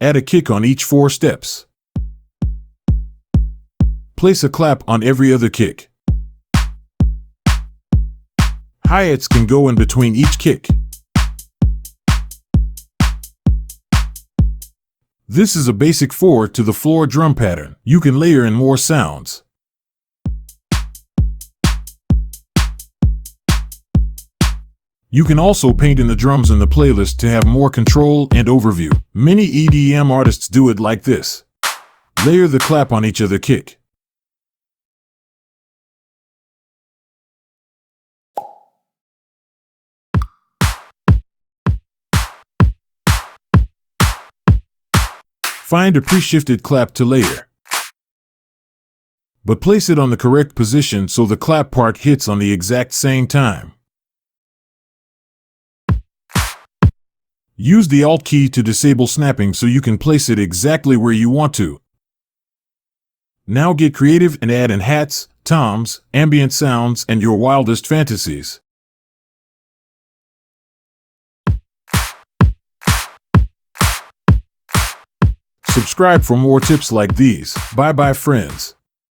Add a kick on each 4 steps. Place a clap on every other kick. Hi-hats can go in between each kick. This is a basic 4-to-the-floor drum pattern. You can layer in more sounds. You can also paint in the drums in the playlist to have more control and overview. Many EDM artists do it like this. Layer the clap on each other kick. Find a pre-shifted clap to layer, but place it on the correct position so the clap part hits on the exact same time. Use the Alt key to disable snapping so you can place it exactly where you want to. Now get creative and add in hats, toms, ambient sounds, and your wildest fantasies. Subscribe for more tips like these. Bye bye friends.